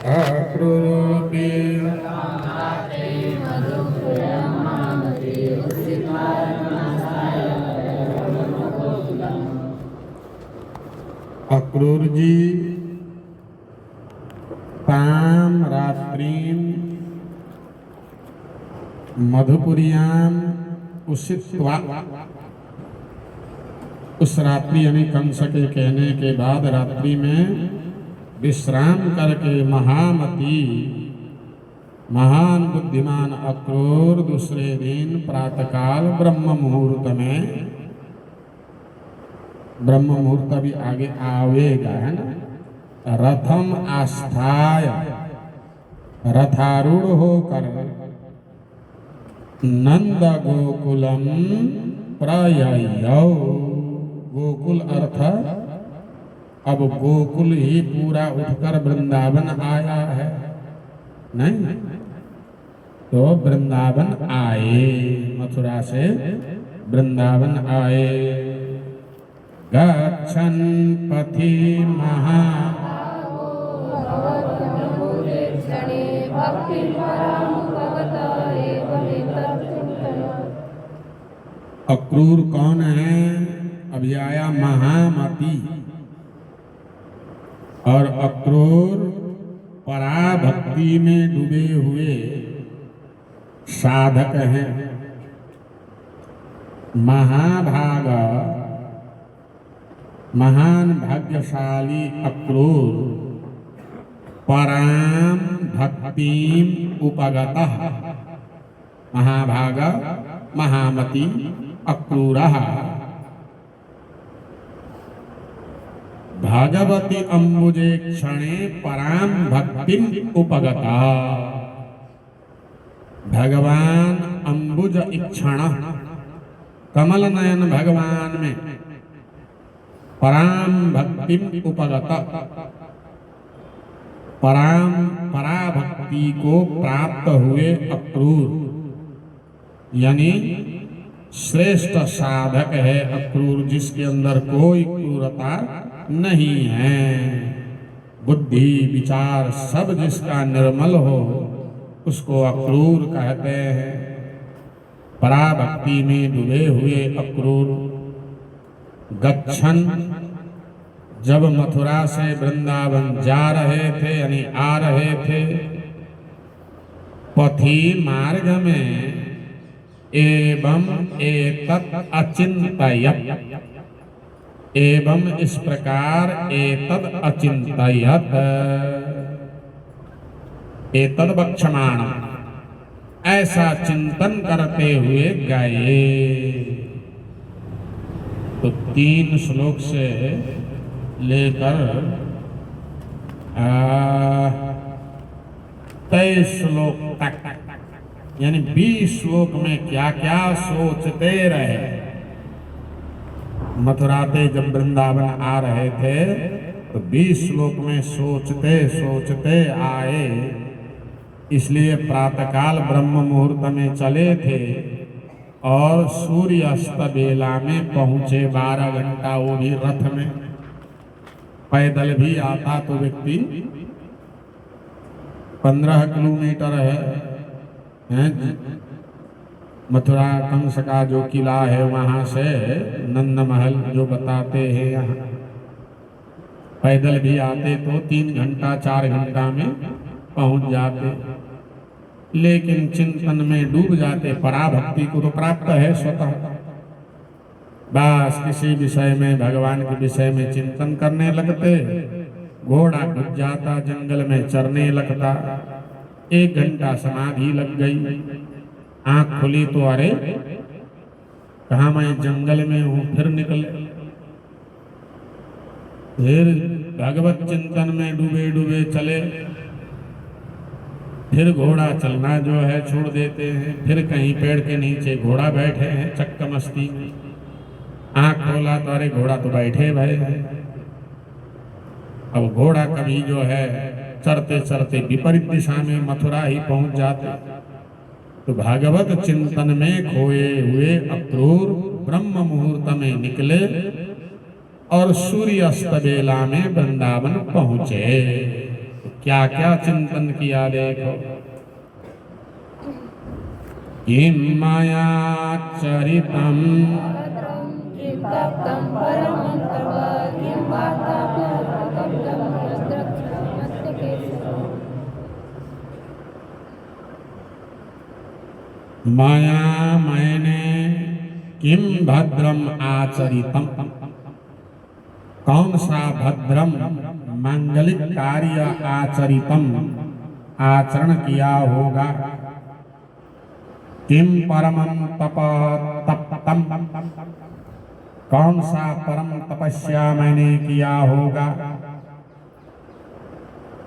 अक्रूरोऽपि अक्रूर जी ताम रात्रिम मधुपुरियाम उषित्वा, उस रात्रि यानी कंस के कहने के बाद रात्रि में विश्राम करके महामती महान बुद्धिमान अक्रूर दूसरे दिन प्रातःकाल ब्रह्म मुहूर्त में, ब्रह्म मुहूर्त भी आगे आवेगा है ना, रथम आस्थाय रथारूढ़ होकर नंद गोकुलम प्रययौ। गोकुल अर्थ अब गोकुल ही पूरा उठकर वृंदावन आया है, नहीं तो वृंदावन आए, मथुरा से वृंदावन आए। गच्छन् पथि महा अक्रूर कौन है? अभी आया महामती, और अक्रूर पराभक्ति में डूबे हुए साधक हैं। महाभागा महान भाग्यशाली अक्रूर पराम भक्तिम उपगतः, महाभागा महामती अक्रूरः भगवती अम्बुजे क्षणे पराम भक्तिम उपगता। भगवान अम्बुज इक्षण कमल नयन भगवान में पराम भक्तिम उपगता, पराम पराभक्ति को प्राप्त हुए अक्रूर, यानी श्रेष्ठ साधक है अक्रूर, जिसके अंदर कोई क्रूरता नहीं है। बुद्धि विचार सब जिसका निर्मल हो उसको अक्रूर कहते हैं। पराभक्ति में डूबे हुए अक्रूर गच्छन, जब मथुरा से वृंदावन जा रहे थे यानी आ रहे थे, पथि मार्ग में एवं एतत् अचिंतयत्, एवं इस प्रकार एतद अचिंतयत्, एतद वक्षमाण, ऐसा चिंतन करते हुए गए। तो 3 श्लोक से लेकर 23 श्लोक तक, यानी 20 श्लोक में क्या क्या सोचते रहे। मथुरा से जब वृंदावन आ रहे थे तो 20 श्लोक में सोचते सोचते आए। इसलिए प्रातःकाल ब्रह्म मुहूर्त में चले थे और सूर्य अस्त बेला में पहुंचे 12 घंटा, वो भी रथ में। पैदल भी आता तो व्यक्ति 15 किलोमीटर है। मथुरा कंस का जो किला है वहां से नंद महल जो बताते हैं, यहाँ पैदल भी आते तो 3 घंटा 4 घंटा में पहुंच जाते, लेकिन चिंतन में डूब जाते। पराभक्ति को तो प्राप्त है स्वतः, बस किसी विषय में भगवान के विषय में चिंतन करने लगते, घोड़ा घुस जाता, जंगल में चरने लगता। 1 घंटा समाधि लग गई, आंख खुली तो अरे कहा मैं जंगल में हूं, फिर निकले। फिर भगवत चिंतन में डूबे डूबे चले, फिर घोड़ा चलना जो है छोड़ देते हैं, फिर कहीं पेड़ के नीचे घोड़ा बैठे हैं चक्क मस्ती में, आंख खोला तो अरे घोड़ा तो बैठे भय है। अब घोड़ा कभी जो है चढ़ते चढ़ते विपरीत दिशा में मथुरा ही पहुंच जाते। तो भागवत चिंतन में खोए हुए अक्रूर ब्रह्म मुहूर्त में निकले और सूर्य अस्त बेला में वृंदावन पहुंचे। क्या क्या चिंतन किया देखो। किं माया चरितम माया मैंने किम भद्रम आचरितम, कौन सा भद्रम मांगलिक कार्य आचरितम आचरण किया होगा। किम परमं तप तप्तम, कौन सा परम तपस्या मैंने किया होगा।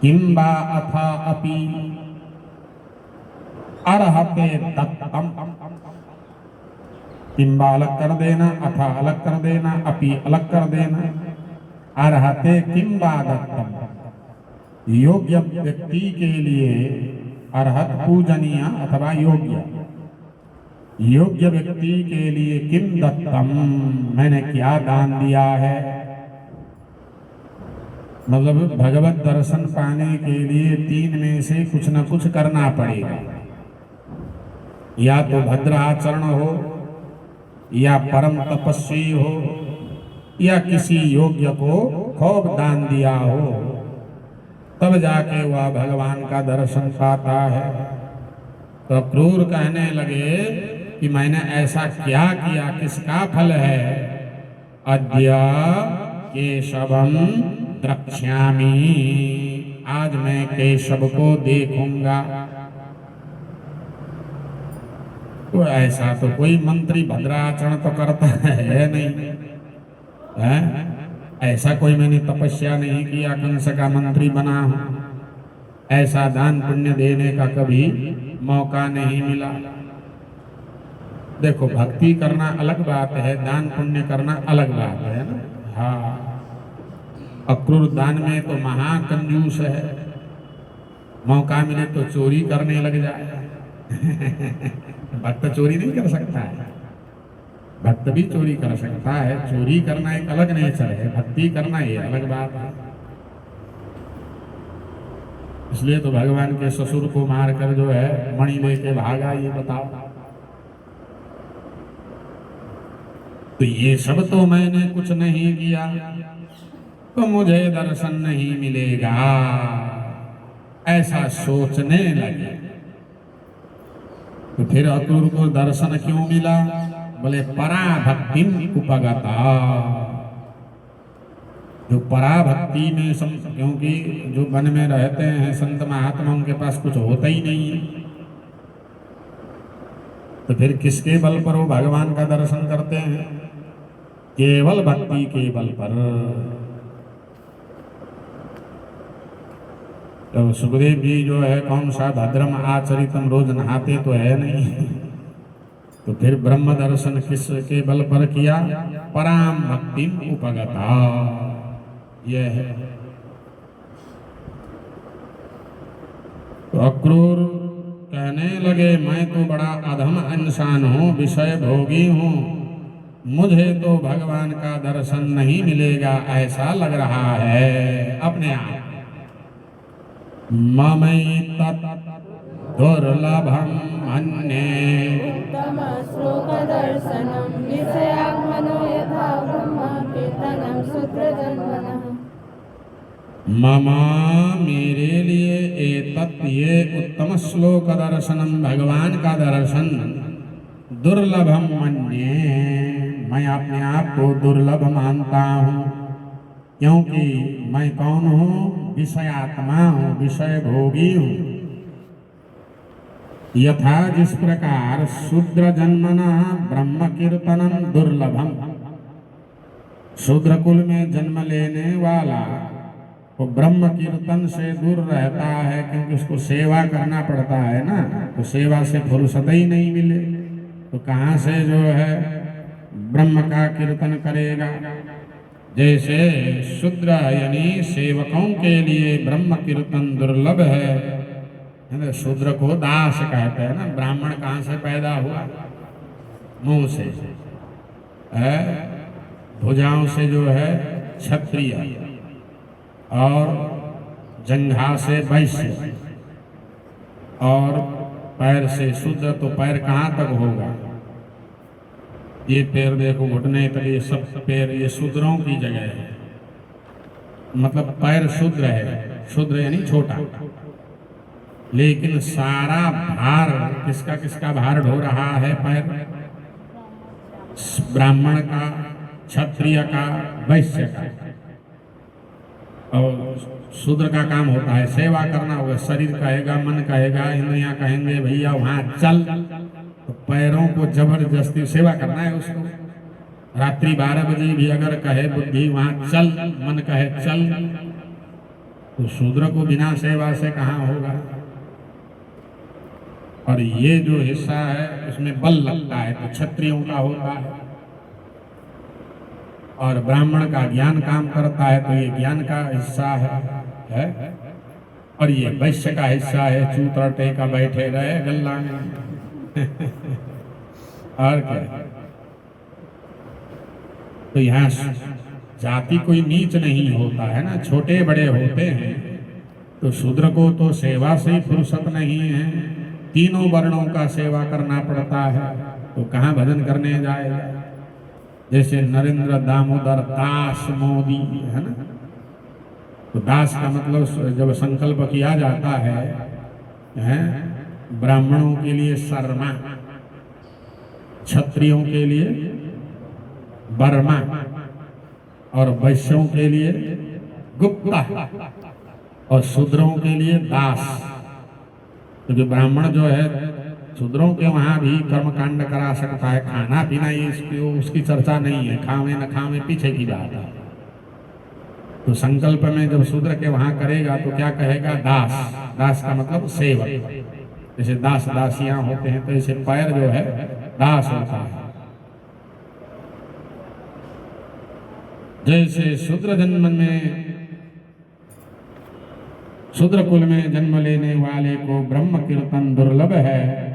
किम वा अथा अपि अर्हते दत्तम, किम वा अलग कर देना, अथा अलग कर देना, अपि अलग कर देना, अर्हते किम वा दत्तम, योग्य व्यक्ति के लिए अर्हत पूजनीय अथवा योग्य, योग्य व्यक्ति के लिए किम दत्तम, मैंने क्या दान दिया है। मतलब भगवत दर्शन पाने के लिए तीन में से कुछ न कुछ करना पड़ेगा। या तो भद्र आचरण हो, या परम तपस्वी हो, या किसी योग्य को खूब दान दिया हो, तब जाके वह भगवान का दर्शन पाता है। तो क्रूर कहने लगे कि मैंने ऐसा क्या किया, किसका फल है। अद्य केशवम द्रक्ष्यामि, आज मैं केशव को देखूंगा। तो ऐसा तो कोई मंत्री भद्राचरण तो करता है नहीं है? ऐसा कोई मैंने तपस्या नहीं किया कंस का मंत्री बना हूं, ऐसा दान पुण्य देने का कभी मौका नहीं मिला। देखो भक्ति करना अलग बात है, दान पुण्य करना अलग बात है ना। हाँ, अक्रूर दान में तो महाकंजूस है, मौका मिले तो चोरी करने लग जाए। भक्त चोरी नहीं कर सकता है, भक्त भी चोरी कर सकता है। चोरी करना एक अलग नेचर है, भक्ति करना ये अलग बात है। इसलिए तो भगवान के ससुर को मारकर जो है मणि लेके भागा, ये बताओ। तो ये सब तो मैंने कुछ नहीं किया, तो मुझे दर्शन नहीं मिलेगा, ऐसा सोचने लगे। तो फिर अक्रूर को दर्शन क्यों मिला। बोले पराभक्तिम उपगता, जो पराभक्ति में क्योंकि जो वन में रहते हैं संत महात्मा, उनके पास कुछ होता ही नहीं है, तो फिर किसके बल पर वो भगवान का दर्शन करते हैं। केवल भक्ति के बल पर। तो सुखदेव जी जो है कौन सा भद्रम आचरितम रोज नहाते तो है नहीं, तो फिर ब्रह्म दर्शन किसके बल पर किया। पराम भक्तिम उपगता, यह है। तो अक्रूर कहने लगे मैं तो बड़ा अधम इंसान हूँ, विषय भोगी हूँ, मुझे तो भगवान का दर्शन नहीं मिलेगा ऐसा लग रहा है अपने आप। ममैतत् दुर्लभम मन्ये, उत्तम श्लोक दर्शनम विषयात्मनो यथा ब्रह्म कीर्तनम शूद्रजन्मनः। मम मेरे लिए एतत् ये उत्तम श्लोक दर्शनम, भगवान का दर्शन, दुर्लभम मन्ये, मैं अपने आप को दुर्लभ मानता हूँ, क्योंकि मैं कौन हूँ। विषयात्मा हूँ, विषय भोगी हूँ। यथा जिस प्रकार शूद्र जन्मना ब्रह्म कीर्तनम दुर्लभम, शूद्र कुल में जन्म लेने वाला वो ब्रह्म कीर्तन से दूर रहता है, क्योंकि उसको सेवा करना पड़ता है ना, तो सेवा से फुर्सत ही नहीं मिले, तो कहाँ से जो है ब्रह्म का कीर्तन करेगा। जैसे शूद्र यानी सेवकों के लिए ब्रह्म कीर्तन दुर्लभ है। शूद्र को दास कहते हैं ना। ब्राह्मण कहाँ से पैदा हुआ, मुंह से, भुजाओं से जो है क्षत्रिय, और जंघा से वैश्य और पैर से शूद्र, तो पैर कहाँ तक होगा? ये पैर देखो घुटने तक, ये सब पैर ये शूद्रों की जगह है। मतलब पैर शूद्र है, शूद्र यानी छोटा, लेकिन सारा भार किसका किसका भार ढो रहा है? पैर ब्राह्मण का, क्षत्रिय का, वैश्य का। और शूद्र का काम होता है सेवा करना होगा। शरीर कहेगा, मन कहेगा, इंद्रियां कहेंगे भैया वहां चल, तो पैरों को जबरदस्ती सेवा करना है उसको। रात्रि 12 बजे भी अगर कहे बुद्धि वहां चल, मन कहे चल, तो शूद्र को बिना सेवा से कहाँ होगा? और ये जो हिस्सा है उसमें बल लगता है, तो क्षत्रियों का होता है। और ब्राह्मण का ज्ञान काम करता है, तो ये ज्ञान का हिस्सा है। और ये वैश्य का हिस्सा है, चूतरटे का बैठे रहे गल्ला में। और क्या? तो यहाँ जाति कोई नीच नहीं होता है ना, छोटे बड़े होते हैं। तो शूद्र को तो सेवा से ही फुर्सत नहीं है, तीनों वर्णों का सेवा करना पड़ता है, तो कहाँ भजन करने जाएगा? जैसे नरेंद्र दामोदर दास मोदी है ना, तो दास का मतलब जब संकल्प किया जाता है ब्राह्मणों के लिए शर्मा, क्षत्रियों के लिए बर्मा और वैश्यों के लिए गुप्ता और शूद्रों के लिए दास। क्योंकि ब्राह्मण जो है शूद्रों के वहां भी कर्मकांड करा सकता है, खाना पीना ये उसकी चर्चा नहीं है, खावे न खावे पीछे की बात है। तो संकल्प में जब शूद्र के वहां करेगा तो क्या कहेगा? दास। दास का मतलब सेवक। जैसे दास दासियां होते हैं, तो ऐसे पैर जो है दास होता है। जैसे शूद्र जन्म में, शूद्र कुल में जन्म लेने वाले को ब्रह्म कीर्तन दुर्लभ है,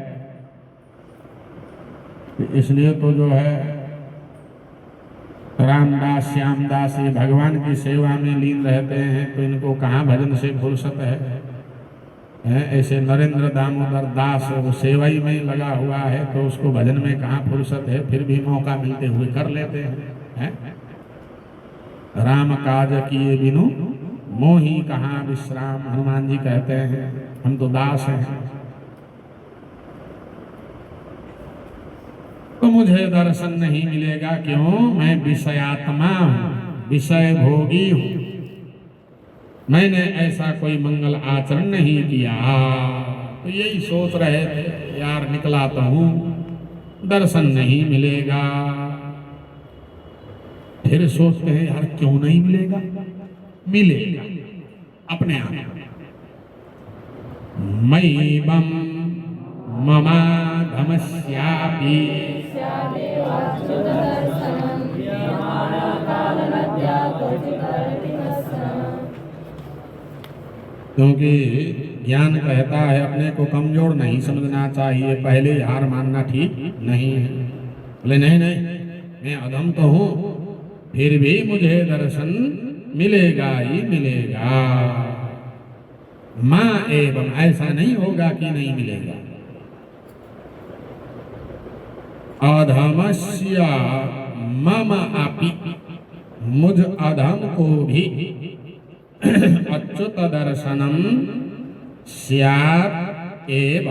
इसलिए तो जो है रामदास श्यामदास ये भगवान की सेवा में लीन रहते हैं, तो इनको कहाँ भजन से फुर्सत है? ऐसे नरेंद्र दामोदर दास वो सेवा ही में लगा हुआ है, तो उसको भजन में कहाँ फुर्सत है? फिर भी मौका मिलते हुए कर लेते हैं। राम काज किए बिनु मोही कहाँ विश्राम, हनुमान जी कहते हैं हम तो दास हैं। तो मुझे दर्शन नहीं मिलेगा, क्यों? मैं विषयात्मा हूं, विषय भोगी हूं, मैंने ऐसा कोई मंगल आचरण नहीं किया। तो यही सोच रहे थे यार, निकला तो हूं, दर्शन नहीं मिलेगा। फिर सोचते हैं यार क्यों नहीं मिलेगा? मिलेगा अपने आप। मयि बम ममा धमस्यापि क्योंकि ज्ञान कहता है अपने को कमजोर नहीं समझना चाहिए, पहले हार मानना ठीक नहीं है। बोले नहीं नहीं, मैं अधम तो हूं, फिर भी मुझे दर्शन मिलेगा ही मिलेगा। मां एवं, ऐसा नहीं होगा कि नहीं मिलेगा। अधमस्य मम अपि, मुझ अधम को भी अच्युत दर्शनम स्यात् एव,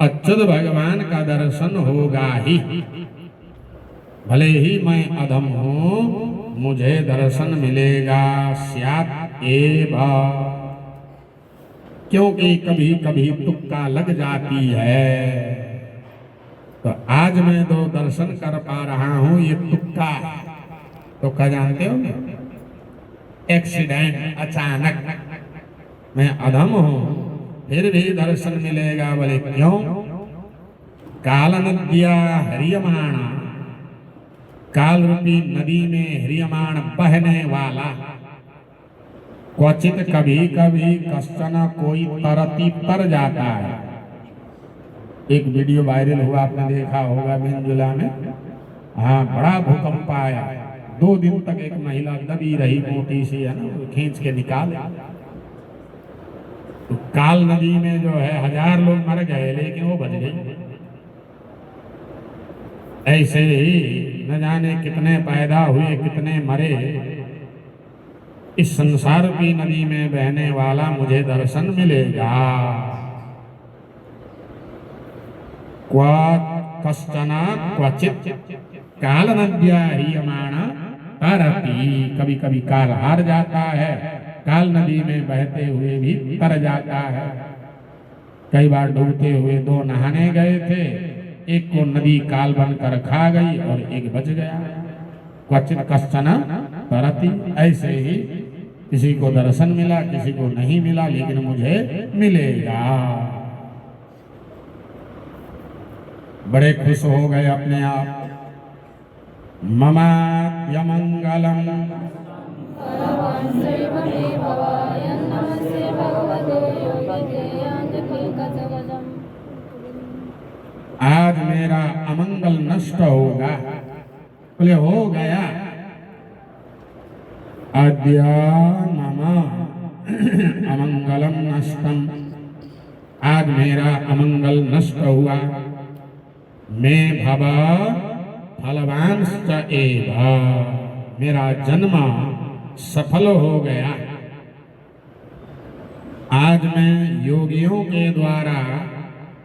अच्युत भगवान का दर्शन होगा ही। भले ही मैं अधम हूं, मुझे दर्शन मिलेगा। स्यात् एव, क्योंकि कभी कभी तुक्का लग जाती है। तो आज मैं दो दर्शन कर पा रहा हूं, ये तुक्का। तुक्का जानते हो ना? एक्सीडेंट, अचानक। मैं अधम हूं फिर भी दर्शन मिलेगा। बोले क्यों? काल नद्या हरियमाणा, काल रूपी नदी में हरियमाण बहने वाला। क्वचित कभी कभी कश्चन कोई तरती तर जाता है। एक वीडियो वायरल हुआ, आपने देखा होगा वेनेजुएला में। हाँ, बड़ा भूकंप आया, 2 दिन तक एक महिला दबी रही, मोटी सी है ना, खींच के निकाल। तो काल नदी में जो है 1000 लोग मर गए लेकिन वो बच गई। ऐसे ही न जाने कितने पैदा हुए कितने मरे, इस संसार की नदी में बहने वाला मुझे दर्शन मिलेगा। क्वा कश्चन क्वचित काल नद्या ह्रियमाण तरति। कभी कभी काल हार जाता है, काल नदी में बहते हुए भी तर जाता है। कई बार डूबते हुए 2 नहाने गए थे, एक को नदी काल बनकर खा गई और एक बच गया। क्वचित कश्चन तरति। ऐसे ही किसी को दर्शन मिला किसी को नहीं मिला, लेकिन मुझे मिलेगा। बड़े खुश हो गए अपने आप। ममाद्यमंगलम आज मेरा अमंगल नष्ट होगा। बोले हो गया। अद्य मम अमंगलम नष्टम। आज मेरा अमंगल नष्ट हुआ। मैं भव फलवांश्च एव। मेरा जन्म सफल हो गया। आज मैं योगियों के द्वारा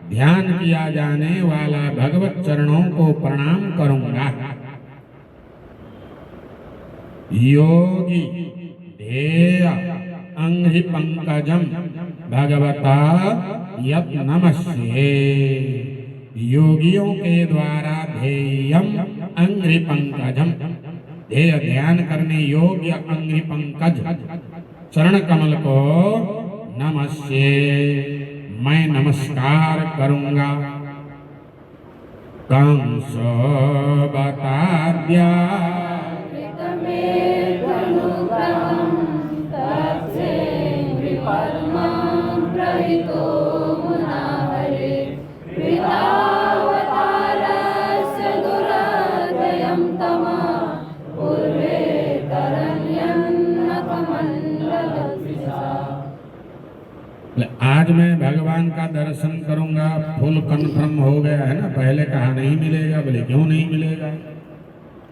ध्यान किया जाने वाला भगवत चरणों को प्रणाम करूंगा। योगी ध्येय अंघ्रि पंकजम भगवता यत् नमस्ये। योगियों के द्वारा ध्येयम अंघ्रि पंकजम, ध्येय ध्यान करने योग्य अंघ्रि पंकज चरण कमल को नमस्ये, मैं नमस्कार करूंगा। कंस बताद्या आज मैं भगवान का दर्शन करूंगा। फुल कन्फर्म हो गया है ना। पहले कहा नहीं मिलेगा, बोले क्यों नहीं मिलेगा,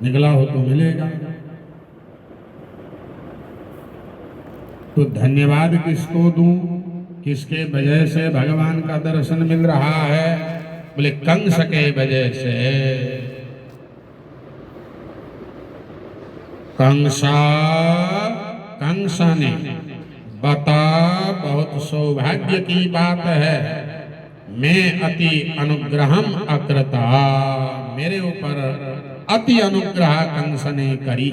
निकला हो तो मिलेगा। तो धन्यवाद किसको दूं, किसके वजह से भगवान का दर्शन मिल रहा है? बोले कंस के वजह से। कंस ने बता, बहुत सौभाग्य की बात है, मैं अति अनुग्रहम अकृता। मेरे ऊपर अति अनुग्रह कंस ने करी,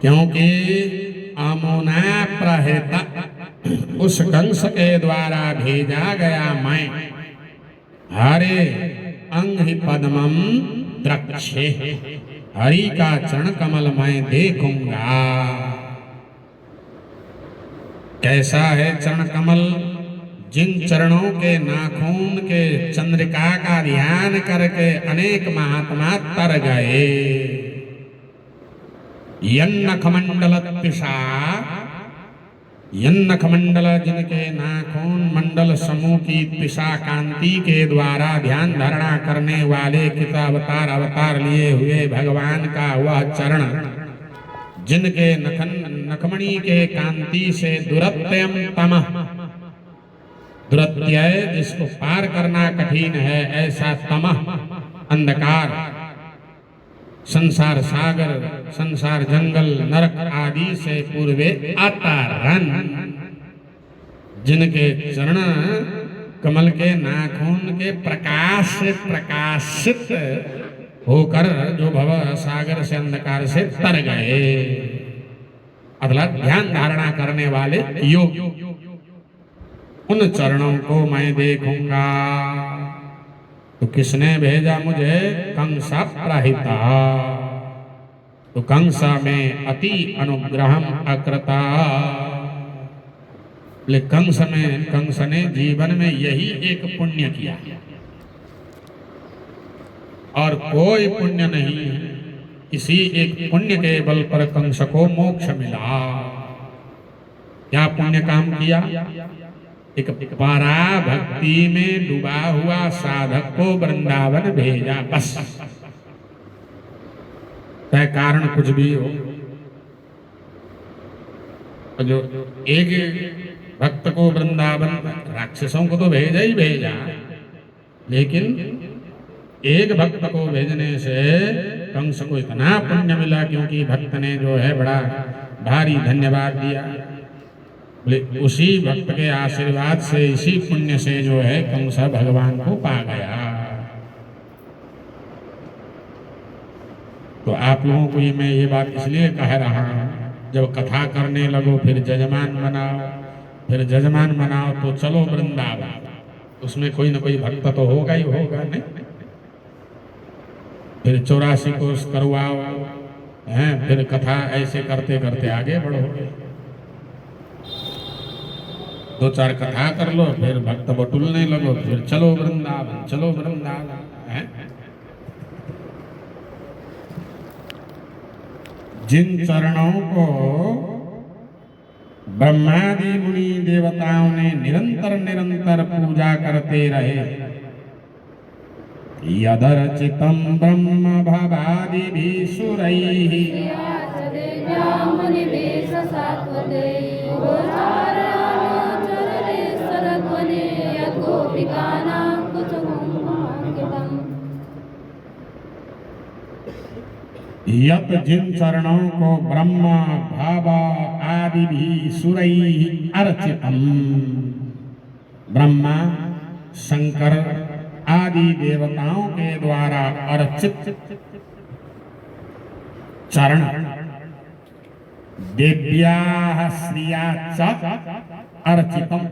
क्योंकि आमोना प्रहृता, उस कंस के द्वारा भेजा गया मैं हरे अंघ्रि पद्मम द्रक्षे, हरि का चरण कमल मैं देखूंगा। कैसा है चरण कमल? जिन चरणों के नाखून के चंद्रिका का ध्यान करके अनेक महात्मा तर गए। यन्नखमंडल तिषा, यन्नखमंडल जिनके नाखून मंडल समूह की तिषा कांति के द्वारा ध्यान धारणा करने वाले कृतावतार अवतार लिए हुए भगवान का वह चरण, जिनके नखमणि के कांति से दुरत्यम तमः, दुरत्यय जिसको पार करना कठिन है, ऐसा तमः अंधकार, संसार सागर, संसार जंगल, नरक आदि से पूर्वे आता रन, जिनके चरण कमल के नाखून के प्रकाश से प्रकाशित होकर जो भव सागर से अंधकार से तर गए, अगला ध्यान धारणा करने वाले योग, उन चरणों को मैं देखूंगा। तो किसने भेजा मुझे? कंसा प्रहिता। तो कंसा में अति अनुग्रहम अकृता। कंस ने जीवन में यही एक पुण्य किया और कोई पुण्य नहीं है। इसी एक पुण्य के बल पर कंस को मोक्ष मिला। क्या पुण्य काम किया? एक परा भक्ति में डूबा हुआ साधक को वृंदावन भेजा, बस। चाहे कारण कुछ भी हो, जो एक भक्त को वृंदावन, राक्षसों को तो भेजा ही भेजा, लेकिन एक भक्त को भेजने से कंस को इतना पुण्य मिला, क्योंकि भक्त ने जो है बड़ा भारी धन्यवाद दिया। बोले उसी भक्त के आशीर्वाद से, इसी पुण्य से जो है कंस भगवान को पा गया। तो आप लोगों को मैं ये बात इसलिए कह रहा हूं, जब कथा करने लगो फिर जजमान बनाओ, फिर जजमान बनाओ तो चलो वृंदावन, उसमें कोई ना कोई भक्त तो होगा ही होगा, नहीं? फिर 84 कोस करवाओ हैं, फिर कथा ऐसे करते करते आगे बढ़ो। 2-4 कथा कर लो, फिर भक्त बटुलने लगो, फिर चलो वृंदावन, चलो वृंदावन हैं। जिन चरणों को ब्रह्मादि मुनि देवताओं ने निरंतर निरंतर पूजा करते रहे, यदर्चितं ब्रह्म भवादिभिः सुरैः यत जिन चरणों को ब्रह्म भाव आदि भी सुरैः अर्चितम, ब्रह्मा शंकर आदि देवताओं के द्वारा अर्चित चरण, देव्याः श्रिया च अर्चितम,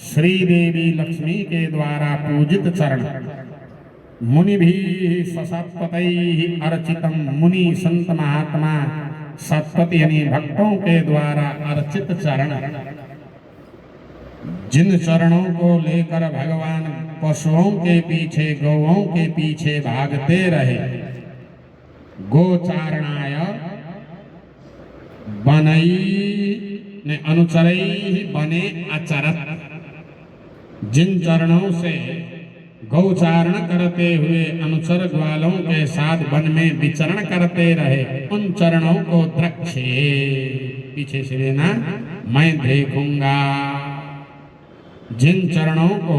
श्री देवी लक्ष्मी के द्वारा पूजित चरण, मुनि भी सत्पतैः अर्चितम, मुनि संत महात्मा सत्पति यानी भक्तों के द्वारा अर्चित चरण, जिन चरणों को लेकर भगवान पशुओं के पीछे, गौओं के पीछे भागते रहे, गोचारणाय बनई ने अनुचरई बने अचरत, जिन चरणों से गौचारण करते हुए अनुचर ग्वालों के साथ वन में विचरण करते रहे, उन चरणों को द्रक्षे, पीछे से लेना, मैं देखूंगा। जिन चरणों को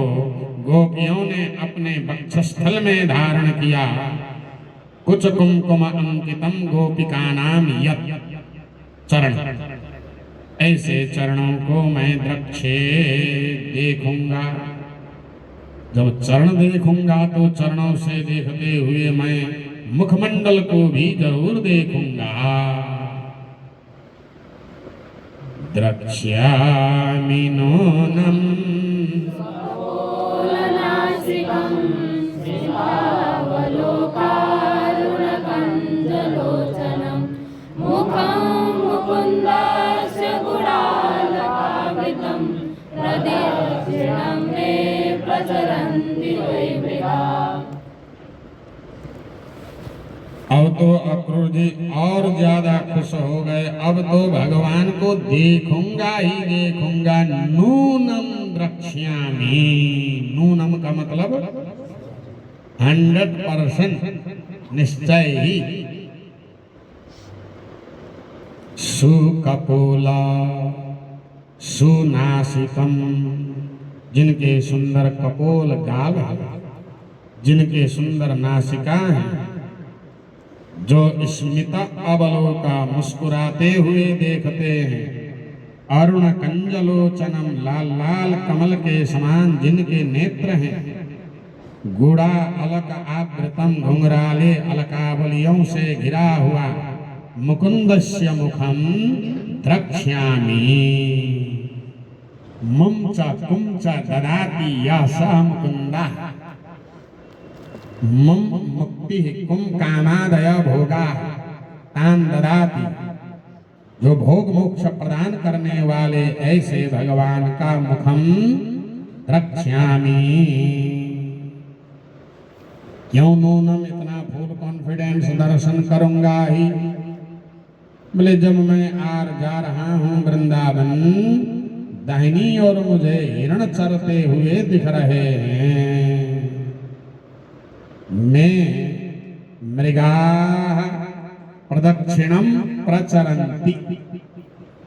गोपियों ने अपने वक्षस्थल में धारण किया, कुछ कुमकुम अंकितम गोपिकानाम यत् चरण, ऐसे चरणों को मैं द्रक्षे देखूंगा। जब चरण देखूंगा तो चरणों से देखते हुए मैं मुखमंडल को भी जरूर देखूंगा। द्रक्ष्यामि नूनम् अब तो अक्रूर जी और ज्यादा खुश हो गए, अब तो भगवान को देखूंगा ही देखूंगा। नूनम द्रक्ष्यामि, नूनम का मतलब 100% निश्चय ही। सुकपोला सुनासिकम, जिनके सुंदर कपोल गाल है, जिनके सुंदर नासिका है, जो स्मित अवलोका मुस्कुराते हुए देखते हैं, अरुण कंजलोचनम, लाल लाल कमल के समान जिनके नेत्र हैं, गुड़ा अलक आवृतम, घुंघराले अलकावलियों से घिरा हुआ, मुकुंदस्य मुखम द्रक्ष्यामि, मुंच कुंच ददाति या सह मुकुंदा, मम मुक्ति कुम कामादय भोगा तान ददाति, जो भोग मोक्ष प्रदान करने वाले ऐसे भगवान का मुखम द्रक्ष्यामि। क्यों नूनम, इतना फुल कॉन्फिडेंस, दर्शन करूंगा ही। बोले जब मैं आर जा रहा हूं वृंदावन, दाहिनी ओर मुझे हिरण चरते हुए दिख रहे हैं। मैं मृगा प्रदक्षिणम प्रचरन्ति,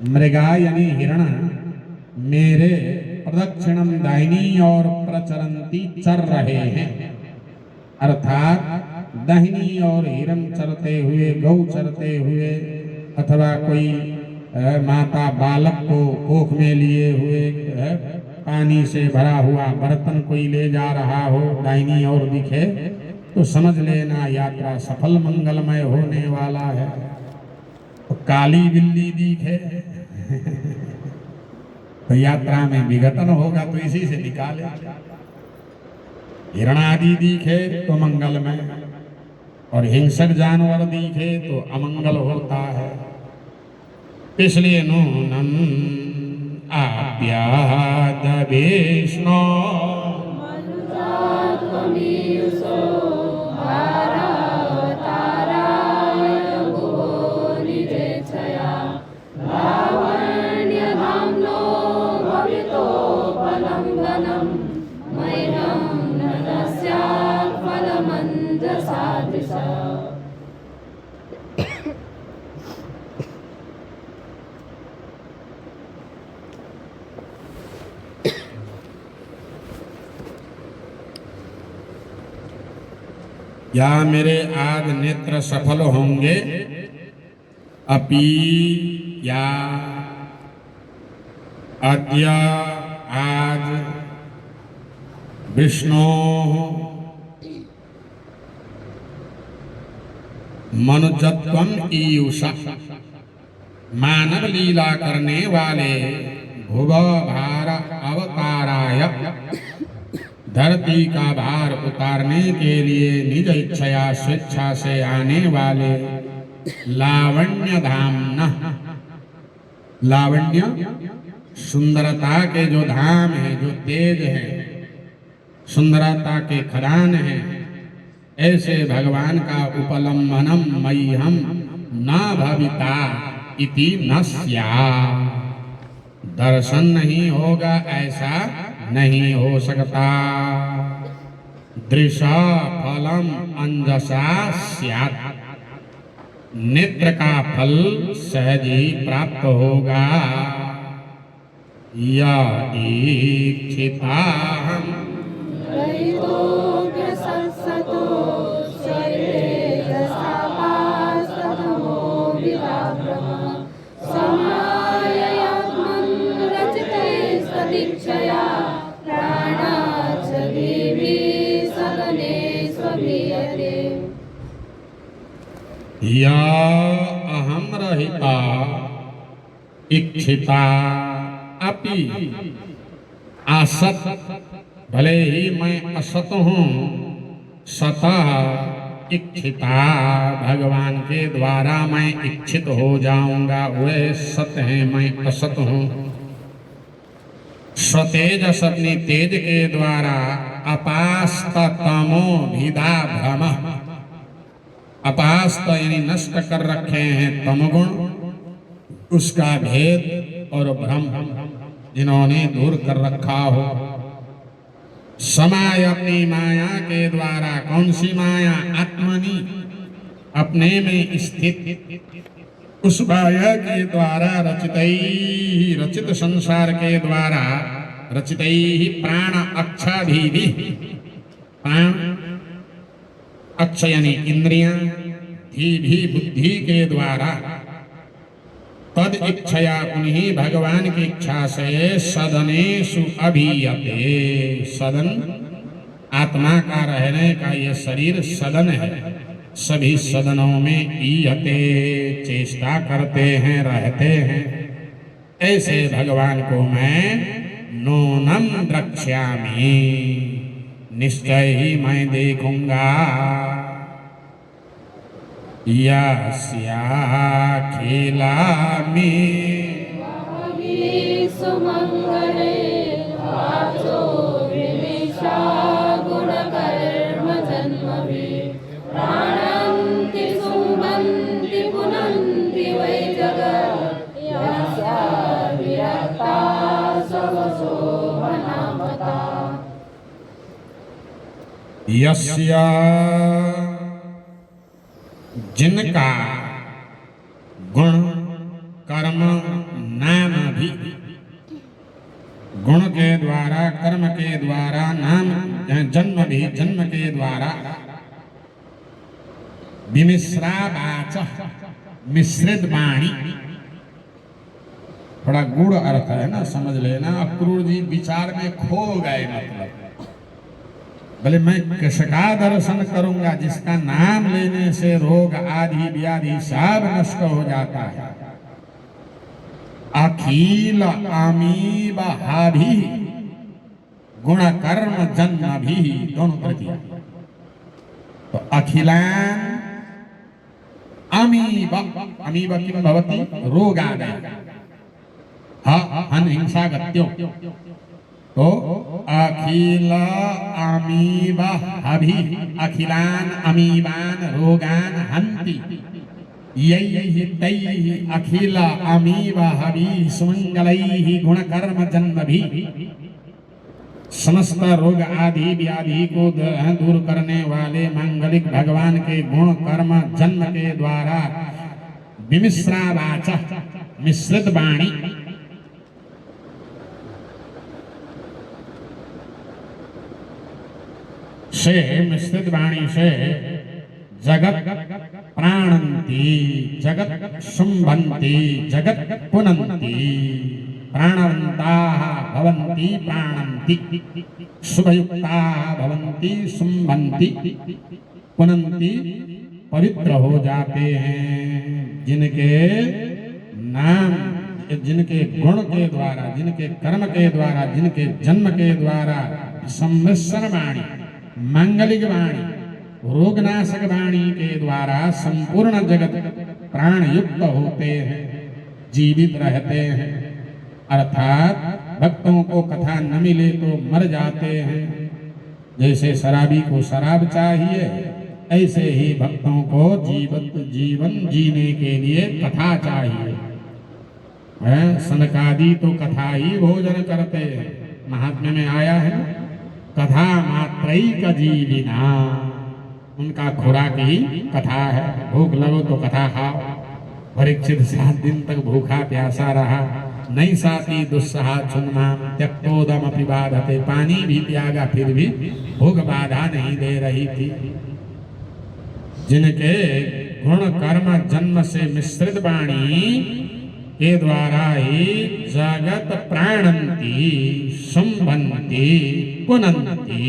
मृगा यानी हिरण मेरे प्रदक्षिणम दाहिनी और प्रचरन्ति चर रहे हैं, अर्थात दाहिनी और हिरण चरते हुए, गौ चरते हुए, अथवा कोई माता बालक को कोख में लिए हुए, पानी से भरा हुआ बर्तन कोई ले जा रहा हो, दाहिनी ओर दिखे तो समझ लेना यात्रा सफल मंगलमय होने वाला है। तो काली बिल्ली दिखे तो यात्रा में विघटन होगा, तो इसी से निकाले। हिरण आदि दिखे तो मंगलमय, और हिंसक जानवर दिखे तो अमंगल होता है। इसलिए नूनम आप्याद विष्णु या मेरे आज नेत्र सफल होंगे, अपि या अद्य आज विष्णु मनुजत्वम ईयुषा, मानव लीला करने वाले भुव भार अवताराय, धरती का भार उतारने के लिए निज इच्छया स्वेच्छा से आने वाले लावण्य धामना, लावण्य सुंदरता के जो धाम है, जो तेज है, सुंदरता के खदान है, ऐसे भगवान का उपलम्भनम मह्यम न भविता इति न स्यात्, दर्शन नहीं होगा ऐसा नहीं हो सकता। दृशा फलम अंजसा स्यात्, नेत्र का फल सहज ही प्राप्त होगा। या इच्छिता या अहम रहिता इच्छिता अपि असत, भले ही मैं असत हूँ, सतः इच्छिता, भगवान के द्वारा मैं इच्छित हो जाऊंगा। वे सत हैं, मैं असत हूँ। स्वतेजस अपनी तेज के द्वारा अपास्त तमो भिदा भ्रम, अपास्त यानी नष्ट कर रखे हैं तमगुण, उसका भेद और भ्रम जिन्होंने दूर कर रखा हो। समाय अपनी माया के द्वारा, कौन सी माया? आत्मनि, अपने में स्थित उस माया के द्वारा रचित संसार के द्वारा रचित प्राण अक्षाधीधि, प्राण अक्ष यानी इंद्रियां, धीधि बुद्धि के द्वारा, तद इच्छया उन्हीं भगवान की इच्छा से सदनेषु अभीयते, सदन आत्मा का रहने का ये शरीर सदन है, सभी सदनों में ईयते चेष्टा करते हैं, रहते हैं। ऐसे भगवान को मैं नूनम द्रक्ष्यामि, निश्चय ही मैं देखूंगा। यस्याखिलामि सुमंगले वाचो विनिशा गुणकर्म जन्मभि प्राणन्ति सुम्बन्ति पुनन्ति वै सब शोभना मता। यस्या जिनका गुण कर्म नाम भी, गुण के द्वारा कर्म के द्वारा नाम जन्म भी, जन्म के द्वारा विमिश्रा वाच, मिश्रित वाणी, थोड़ा गूढ़ अर्थ है ना, समझ लेना। अक्रूर जी विचार में खो गए। मतलब भले मैं किसका दर्शन करूंगा जिसका नाम लेने से रोग आदि व्याधि सब नष्ट हो जाता है। अखिल अमीब हाभि गुण कर्म जन्म भी, दोनों कर दिया। तो अखिलान अमीब, अमीब किम भवति रोगादय, हन हिंसा गत्यो, तो अखिल अमीब हभि, अखिलान अमीबान रोगान हन्ति, यैहि तैहि अखिल अमीब हभि सुमंगलैहि गुणकर्म जन्मभि। समस्त रोग आदि व्याधि को दूर करने वाले मांगलिक भगवान के गुण कर्म जन्म के द्वारा विमिश्रा वाचा, मिश्रित वाणी, से, मिश्रित वाणी से जगत प्राणंती, जगत शुंभंती, जगत पुनंती, प्राणवंताः भवन्ति प्राणन्ति, शुभयुक्ताः भवन्ति शुंभन्ति, पुनन्ति, पवित्र हो जाते हैं। जिनके नाम, जिनके गुण के द्वारा, जिनके कर्म के द्वारा, जिनके जन्म के द्वारा सम्मिश्र वाणी, मांगलिक वाणी, रोगनाशक वाणी के द्वारा संपूर्ण जगत प्राण युक्त होते हैं, जीवित रहते हैं। अर्थात भक्तों को कथा न मिले तो मर जाते हैं। जैसे शराबी को शराब चाहिए, ऐसे ही भक्तों को जीवित जीवन जीने के लिए कथा चाहिए। सनकादि तो कथा ही भोजन करते हैं। महात्म्य में आया है, कथा मात्रैक जीविना, उनका खुराक ही कथा है। भूख लगो तो कथा खाओ। परीक्षित 7 दिन तक भूखा प्यासा रहा, नहीं साथी दुस्सहा चुन्नाम त्यक्तोदम अपि बाधते, पानी भी त्यागा फिर भी भूख बाधा नहीं दे रही थी। जिनके गुण कर्म जन्म से मिश्रित वाणी के द्वारा ही जगत प्राणंती, शुंभंती, पुनंती,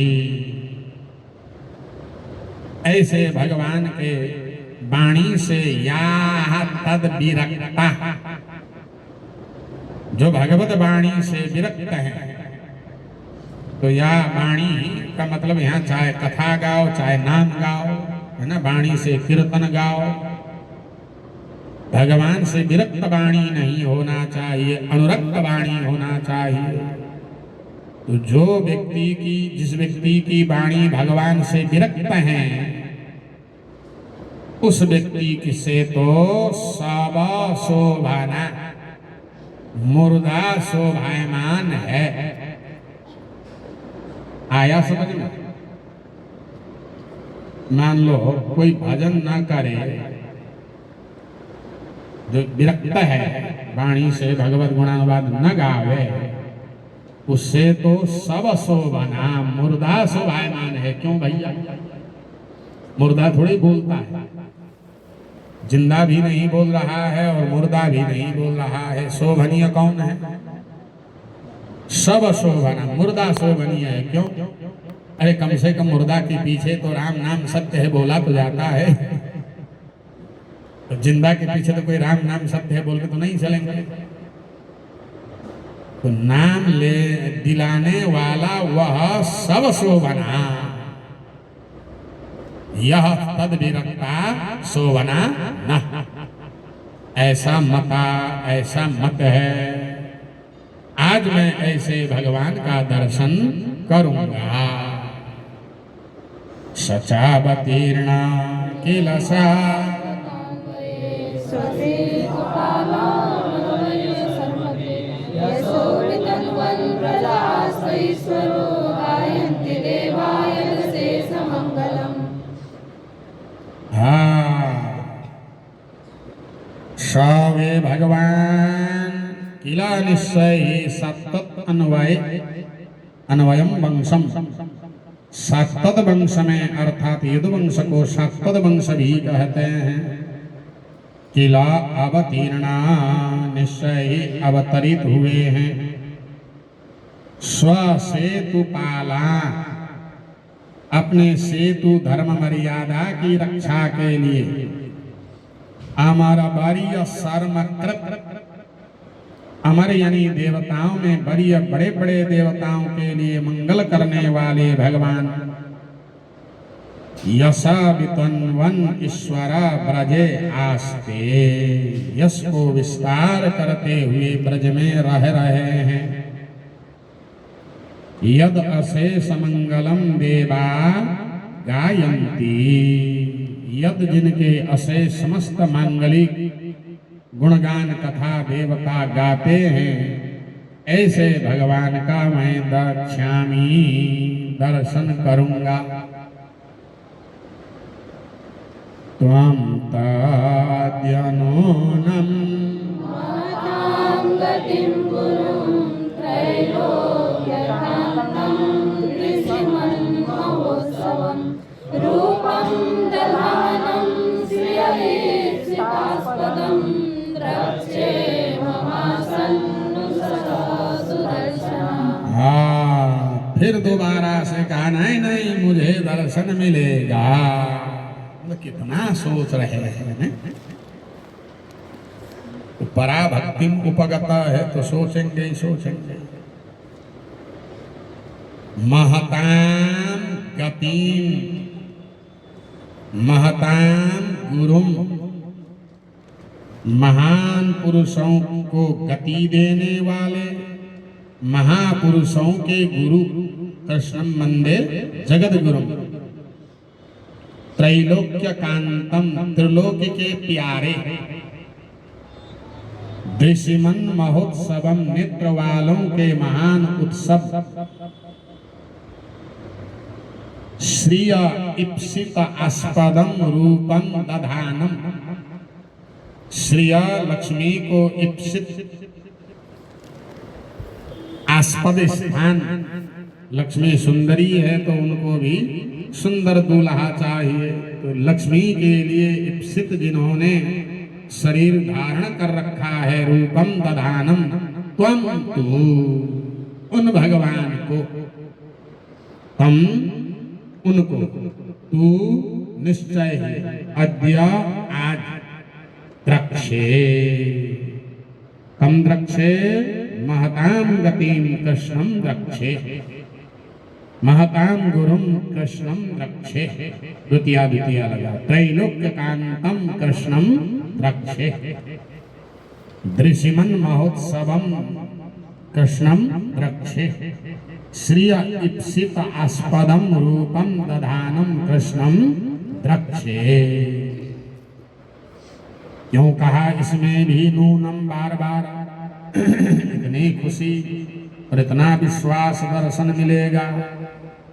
ऐसे भगवान के वाणी से या तद विरक्ता, जो भगवत वाणी से विरक्त है। तो या वाणी का मतलब यहाँ चाहे कथा गाओ चाहे नाम गाओ, है ना, वाणी से कीर्तन गाओ, भगवान से विरक्त वाणी नहीं होना चाहिए, अनुरक्त वाणी होना चाहिए। तो जो व्यक्ति की, जिस व्यक्ति की वाणी भगवान से विरक्त है, उस व्यक्ति की से तो सब शोभना, मुर्दा शोभायमान है। आया समझ में? मान लो कोई भजन ना करे, जो विरक्त है, वाणी से भगवत गुणानुवाद न गावे, उससे तो सब शोभना, मुर्दा शोभायमान है। क्यों भैया? मुर्दा थोड़ी बोलता है, जिंदा भी नहीं बोल रहा है और मुर्दा भी नहीं बोल रहा है। शोभनीय कौन है? सब शोभना, मुर्दा शोभनीय है। क्यों? अरे कम से कम मुर्दा के पीछे तो राम नाम सत्य है बोला तो जाता है, तो जिंदा के पीछे तो कोई राम नाम सत्य है बोल के तो नहीं चलेंगे। तो नाम ले दिलाने वाला वह सब शोभना, यह तद विरक्ता शोभना न, ऐसा मता, ऐसा मत है। आज मैं ऐसे भगवान का दर्शन करूंगा। सचावतीर्णा किलसा स्वसी काला यशोवितन्वन् निश्चय ही सतत अन्वयम वंशम। सतत वंश में अर्थात यदुवंश को सतत वंश भी कहते हैं। किला अवतीर्णा निश्चय ही अवतरित हुए हैं। स्व सेतु पाला अपने सेतु धर्म मर्यादा की रक्षा के लिए। अमर बरीय सर्वकृत अमर यानी देवताओं में बरीय बड़े बड़े देवताओं के लिए मंगल करने वाले भगवान यशा वितन्वन ईश्वर ब्रजे आस्ते यश को विस्तार करते हुए ब्रज में रह रहे हैं। यद अशेष मंगलम देवा गायन्ति यद जिनके अशेष समस्त मांगलिक गुणगान कथा देवता गाते हैं ऐसे भगवान का मैं दर्शामी दर्शन करूंगा। त्वं ताद्यनूनं मातां गतिं गुरुं त्रैलोक्यकान्तं ऋषिमन्महोत्सवं रूपं दधानं श्रियवीक्षितास्पदं द्रक्ष्ये ममासन्नुसुदर्शनम्। फिर दोबारा से कहा नहीं नहीं मुझे दर्शन मिलेगा। कितना सोच रहे हैं। तो पराभक्ति उपगता है तो सोचेंगे ही सोचेंगे। महताम गतिम महताम गुरुम महान पुरुषों को गति देने वाले महापुरुषों के गुरु कृष्णम वंदे जगद गुरु। त्रैलोक्य कांतम त्रिलोक के प्यारे। दृश्यमन महोत्सवम नेत्र वालों के महान उत्सव। श्रिय इप्सित आस्पदम रूपम दधानम श्रिय लक्ष्मी को इप्सित आस्पद स्थान। लक्ष्मी सुंदरी है तो उनको भी सुंदर दूल्हा चाहिए। तो लक्ष्मी के लिए इप्सित जिन्होंने शरीर धारण कर रखा है रूपम दधानम त्वं तू उन भगवान को तम उनको तू निश्चय है अद्य आज द्रक्षे तम द्रक्षे महताम गतिम कृष्णम द्रक्षे महताम गुरुम कृष्णम द्रक्षे। द्वितीया द्वितीया लगा। त्रैलोक्य कांतम कृष्णम द्रक्षे दृश्यमन महोत्सवम कृष्णम द्रक्षे श्रिय इप्सित आस्पदम रूपम दधानम कृष्णम द्रक्षे। क्यों कहा इसमें भी नूनम बार बार। इतनी खुशी और इतना विश्वास दर्शन मिलेगा।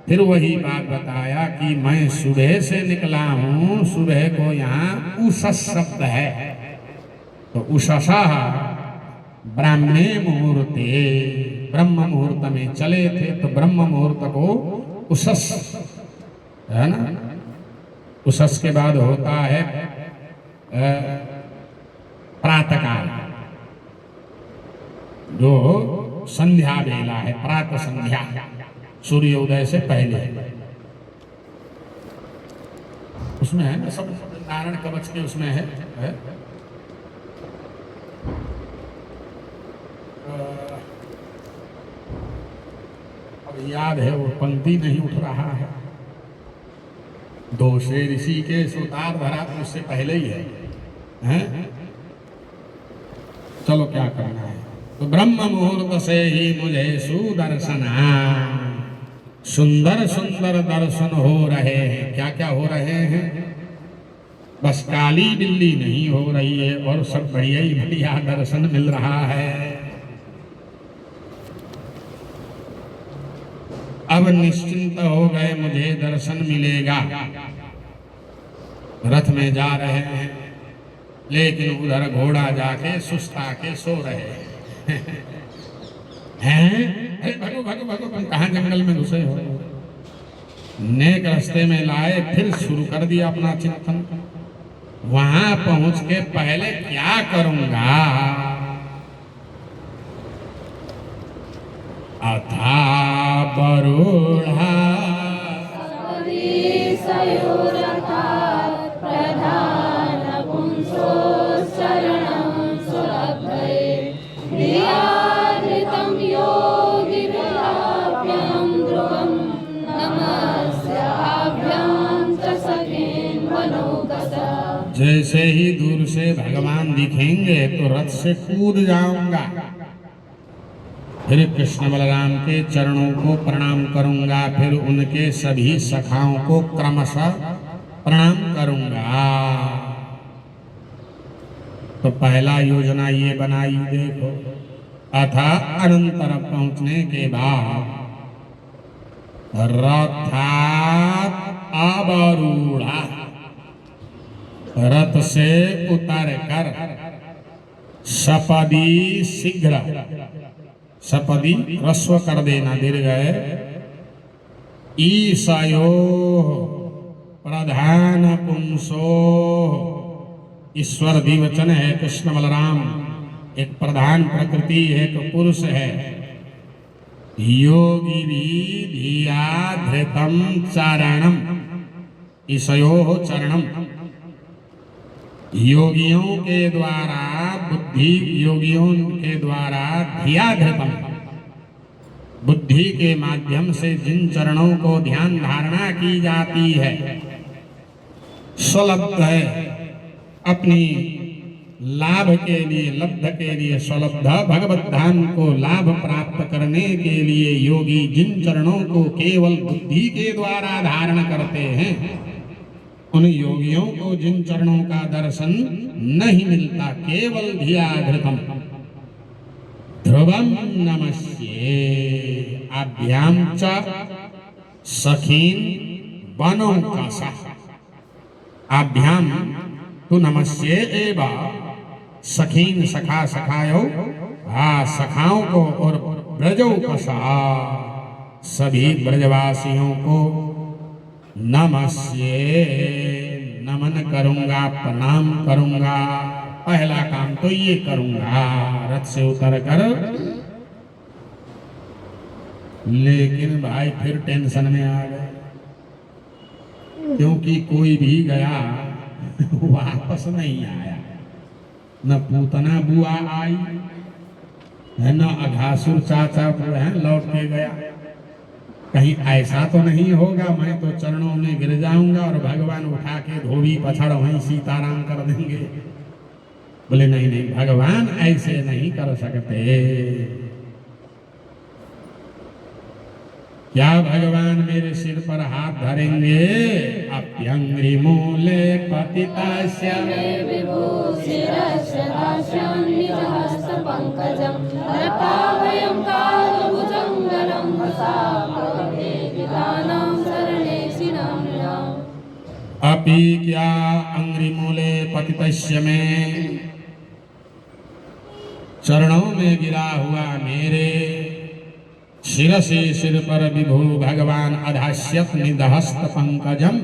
फिर वही बात बताया कि मैं सुबह से निकला हूँ। सुबह को यहाँ उषस शब्द है तो उषसा ब्राह्मणे मुहूर्ते ब्रह्म मुहूर्त में चले थे तो ब्रह्म मुहूर्त को उषस है ना। उषस के बाद होता है प्रातःकाल जो संध्या बेला है। प्रातः संध्या सूर्योदय से पहले उसमें है ना। सब नारायण कवच के उसमें है? अब याद है वो पंक्ति नहीं उठ रहा है। दोषे ऋषि के सुतार धरा तो उससे पहले ही है, हैं? चलो क्या करना है। तो ब्रह्म मुहूर्त से ही मुझे सुदर्शना सुंदर सुंदर दर्शन हो रहे हैं। क्या क्या हो रहे हैं? बस काली बिल्ली नहीं हो रही है और सब बढ़िया ही बढ़िया दर्शन मिल रहा है। अब निश्चिंत हो गए मुझे दर्शन मिलेगा। रथ में जा रहे हैं लेकिन उधर घोड़ा जाके सुस्ता के सो रहे हैं। हैं? अरे भगो भगो भगो, तुम कहाँ जंगल में घुसे हो? नेक रास्ते में लाए, फिर शुरू कर दिया अपना चिंतन। वहां पहुंच के पहले क्या करूंगा? अथा बरूढ़ा प्रधान पुंसो शरणं सुलभये धियाधृतं योगी विलाप्यं ध्रुवं नमस्याभ्यां च सखेन मनोगता। जैसे ही दूर से भगवान दिखेंगे तो रथ से कूद जाऊंगा, फिर कृष्ण बलराम के चरणों को प्रणाम करूंगा, फिर उनके सभी सखाओं को क्रमशः प्रणाम करूंगा। तो पहला योजना ये बनाई, देखो, अथा अनंतर पहुंचने के बाद रथात आरूढ़ा, रथ से उतर कर सपदी शीघ्र, सपदी रस्व कर देना दीर्घ है, ईशयो प्रधान पुंसो, ईश्वर द्विवचन है, कृष्ण बलराम एक प्रधान प्रकृति है, एक पुरुष है। योगी भी धिया धृतम चारणम, ईशयो चरणम, योगियों के द्वारा, बुद्धि योगियों के द्वारा धिया धृतम, बुद्धि के माध्यम से जिन चरणों को ध्यान धारणा की जाती है, स्वलब्ध है, अपनी लाभ के लिए, लब्ध के लिए, स्वलब्ध भगवत धाम को लाभ प्राप्त करने के लिए योगी जिन चरणों को केवल बुद्धि के द्वारा धारण करते हैं, उन योगियों को जिन चरणों का दर्शन नहीं मिलता, केवल धिया धृतम ध्रुवम नमस्ये अभ्याम च सखीन वनो का अभ्याम तु नमस्ये एव सखीन, सखा सखायो, सखाओं को और ब्रजो कसा, सभी ब्रजवासियों को नमस्ये नमन करूंगा, प्रणाम करूंगा। पहला काम तो ये करूंगा, रथ से उतर कर। लेकिन भाई फिर टेंशन में आ गए, क्योंकि कोई भी गया वापस नहीं आया, न पूतना बुआ आई है, न अघासुर चाचा लौट के गया। कहीं ऐसा तो नहीं होगा मैं तो चरणों में गिर जाऊंगा और भगवान उठा के धोबी पछड़ वहीं सीताराम कर देंगे? बोले नहीं नहीं, भगवान ऐसे नहीं कर सकते। क्या भगवान मेरे सिर पर हाथ धरेंगे? अप्यंग्रि मूले पतितस्य विभूषिरशदाशं निजहस्त पंकजं रताभयं कालभुजंगलं हसापवेदितानां शरणेशिनां नृणाम्। अपि क्या अंग्रिमूले पतितस्य में, चरणों में गिरा हुआ मेरे शिर से सिर पर विभु भगवान अधास्यत निदहस्त पंकजम,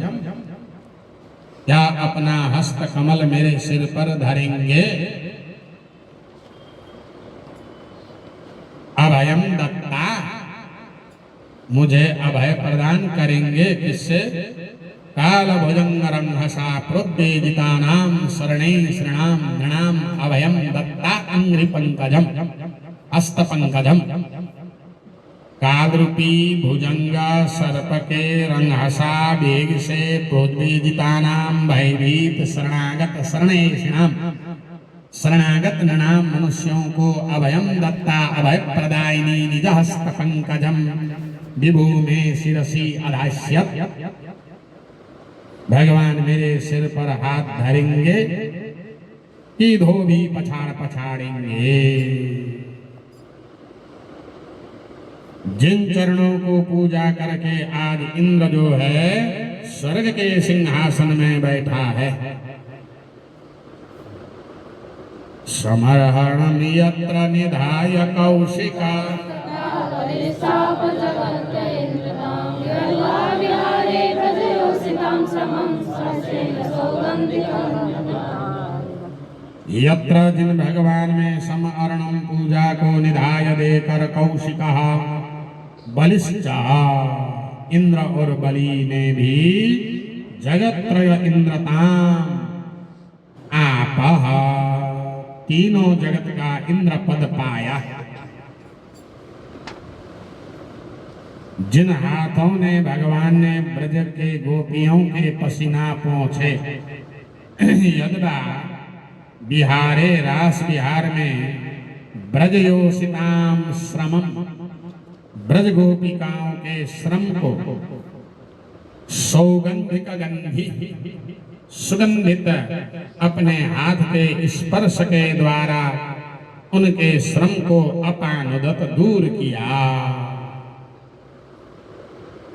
क्या अपना हस्त कमल मेरे सिर पर धरेंगे? अभयम दत्ता, मुझे अभय प्रदान करेंगे। किससे? काल भुजंग रंघसा प्रोद्वेदितानां शरणे शृणाम नृणाम अभयम दत्ता अंग्रि पंकजम, हस्त पंकजम। काल रूपी भुजंगा सर्प के रंघसा वेग से प्रोद्वेदितानां भयभीत शरणागत शरणेषिणाम, शरणागत नृणाम मनुष्यों को अभयम दत्ता, अभय प्रदायिनी निज हस्त पंकजम विभु में शिरसी अधास्यत। भगवान मेरे सिर पर हाथ धरेंगे कि धोबी पछाड़ पछाड़ेंगे। जिन चरणों को पूजा करके आज इंद्र जो है स्वर्ग के सिंहासन में बैठा है, समर्हणं यत्र निधाय कौशिका यत्र जिन भगवान में समर्णम पूजा को निधाय देकर कौशिका बलिष्ठा इंद्र और बलि ने भी जगत्रय इंद्रताम आपह तीनों जगत का इंद्र पद पाया। जिन हाथों ने भगवान ने ब्रज के गोपियों के पसीना पोंछे, यद्वा बिहारे रास बिहार में ब्रजयोषिताम श्रमम ब्रज गोपिकाओं के श्रम को सौगंधिक गंधी सुगंधित अपने हाथ के स्पर्श के द्वारा उनके श्रम को अपानुदत दूर किया।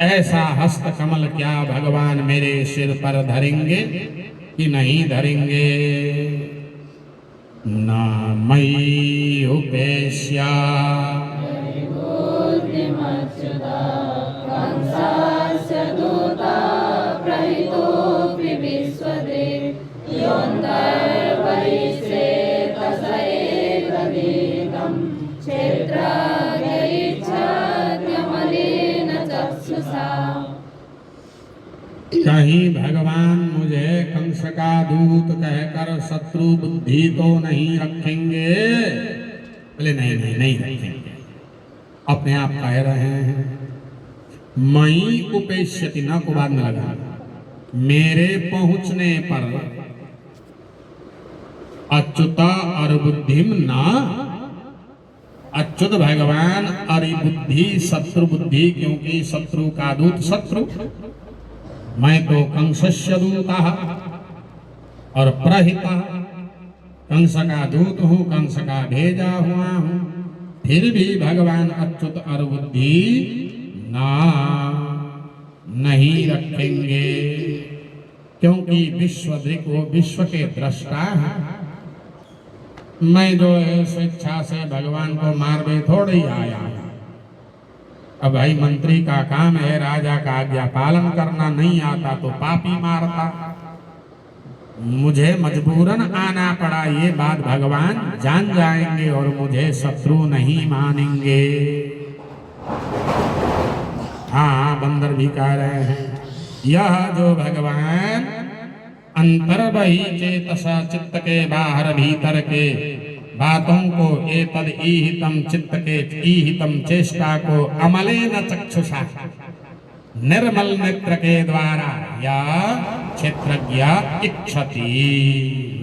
ऐसा हस्त कमल क्या भगवान मेरे सिर पर धरेंगे कि नहीं धरेंगे? ना मयि उपेश्या कहीं भगवान मुझे कंस का दूत कहकर शत्रु बुद्धि तो नहीं रखेंगे? बोले नहीं नहीं नहीं रखेंगे। अपने आप कह रहे हैं मई उपेश्यति न को बाद में लगा मेरे पहुंचने पर अच्युता और बुद्धिम ना अच्युत भगवान अरि बुद्धि शत्रु बुद्धि, क्योंकि शत्रु का दूत शत्रु, मैं तो कंसस्य दूता और प्रहिता कंस का दूत हूँ, कंस का भेजा हुआ हूँ। फिर भी भगवान अच्युत और बुद्धि ना नहीं रखेंगे, क्योंकि विश्वदृक् वो विश्व के दृष्टा है। मैं जो है स्वेच्छा से भगवान को मारने थोड़ी आया। अब भाई मंत्री का काम है राजा का आज्ञा पालन करना, नहीं आता तो पापी मारता। मुझे मजबूरन आना पड़ा, ये बात भगवान जान जाएंगे और मुझे शत्रु नहीं मानेंगे। हाँ, बंदर भी कह रहे हैं यह जो भगवान अंतर बही चेतसा चित्त के बाहर भीतर के बातों को एतद ईहितम चित्त के ईहितम चेष्टा को अमलेन चक्षुषा निर्मल नेत्र के द्वारा या क्षेत्रज्ञ इच्छति,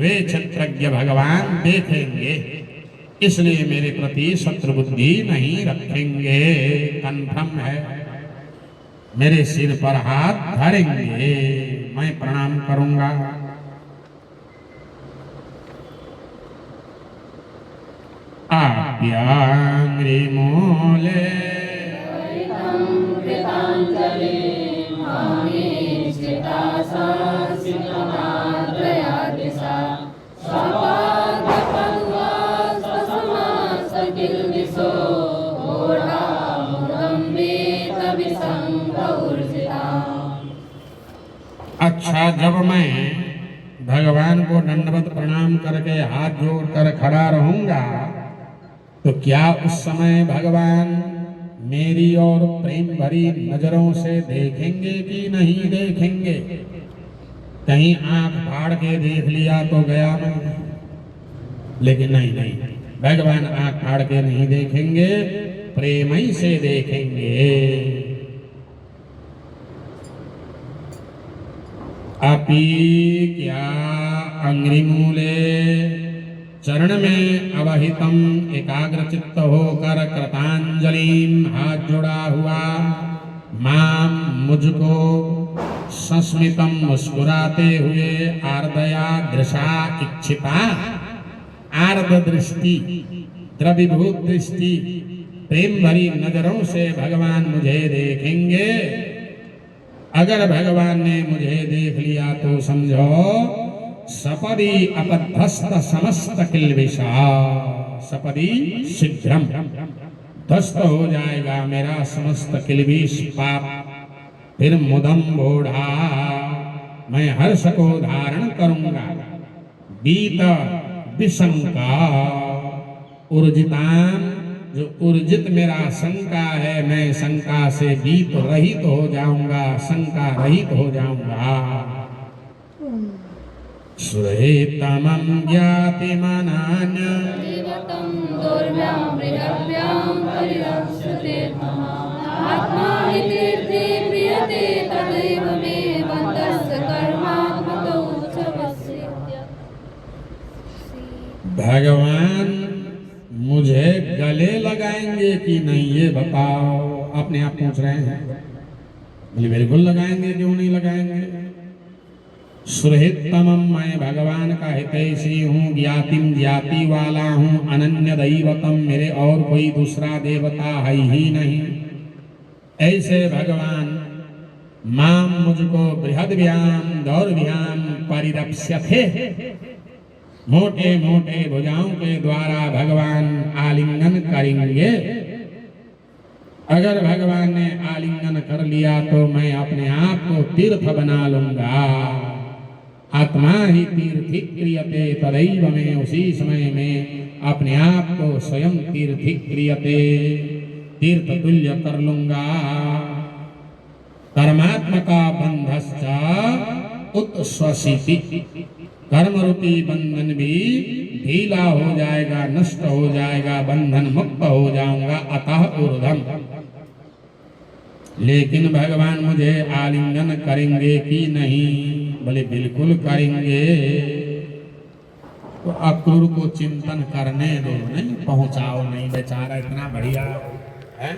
वे क्षेत्रज्ञ भगवान देखेंगे, इसलिए मेरे प्रति शत्रु बुद्धि नहीं रखेंगे। कन्फर्म है, मेरे सिर पर हाथ धरेंगे, मैं प्रणाम करूंगा। आप्याङ्घ्रि मूले अच्छा, जब मैं भगवान को दंडवत प्रणाम करके हाथ जोड़कर खड़ा रहूंगा तो क्या उस समय भगवान मेरी और प्रेम भरी नजरों से देखेंगे कि नहीं देखेंगे? कहीं आंख फाड़ के देख लिया तो गया मैं, लेकिन नहीं नहीं, भगवान आंख फाड़ के नहीं देखेंगे, प्रेम ही से देखेंगे। अपि क्या अंघ्रिमूले चरण में अवहितम एकाग्रचित्त होकर कृतांजलिम हाथ जोड़ा हुआ माम मुझको सस्मितम मुस्कुराते हुए आर्दया दृशा इच्छिता, आर्द दृष्टि द्रविभूत दृष्टि प्रेम भरी नजरों से भगवान मुझे देखेंगे। अगर भगवान ने मुझे देख लिया तो समझो सपदी अपध्वस्त समस्त किल्बिषा सपदी शीघ्रम ध्वस्त हो जाएगा मेरा समस्त किल्बिष पाप। फिर मुदम बोढ़ा मैं हर्ष को धारण करूंगा। बीत विशंका ऊर्जितान जो ऊर्जित मेरा शंका है मैं शंका से बीत रहित हो जाऊंगा, शंका रहित हो जाऊंगा। सुरेतमं ज्ञातिमनान्य देवतं दुर्व्यां मृगव्यां परिरक्षते आत्मा हि तीर्थे प्रियते तदैव मे बन्धस्य कर्मात्मकौ च वश्यते। भगवान मुझे गले लगाएंगे कि नहीं ये बताओ। अपने आप पूछ रहे हैं। बोले बिल्कुल लगाएंगे, क्यों नहीं लगाएंगे। सुरहितमम मैं भगवान का हितैषी हूँ, ज्ञातिम ज्ञाति वाला हूँ, अनन्य दैवतम मेरे और कोई दूसरा देवता है ही नहीं। ऐसे भगवान माम मुझको बृहद्भ्याम दौर्भ्याम परिरक्ष्यते मोटे मोटे भुजाओं के द्वारा भगवान आलिंगन करेंगे। अगर भगवान ने आलिंगन कर लिया तो मैं अपने आप को तीर्थ बना लूंगा। आत्मा ही तीर्थिक क्रियते तदैव में उसी समय में अपने आप को स्वयं तीर्थिक क्रियते तीर्थ तुल्य कर लूंगा। कर्मात्मका बंधश्च उत्स्वसिति कर्म रूपी बंधन भी ढीला हो जाएगा, नष्ट हो जाएगा, बंधन मुक्त हो जाऊंगा। अतः ऊर्ध्वम। लेकिन भगवान मुझे आलिंगन करेंगे कि नहीं। बोले बिल्कुल करेंगे। तो अक्रूर को चिंतन करने दो, नहीं पहुंचाओ नहीं, बेचारा इतना बढ़िया है।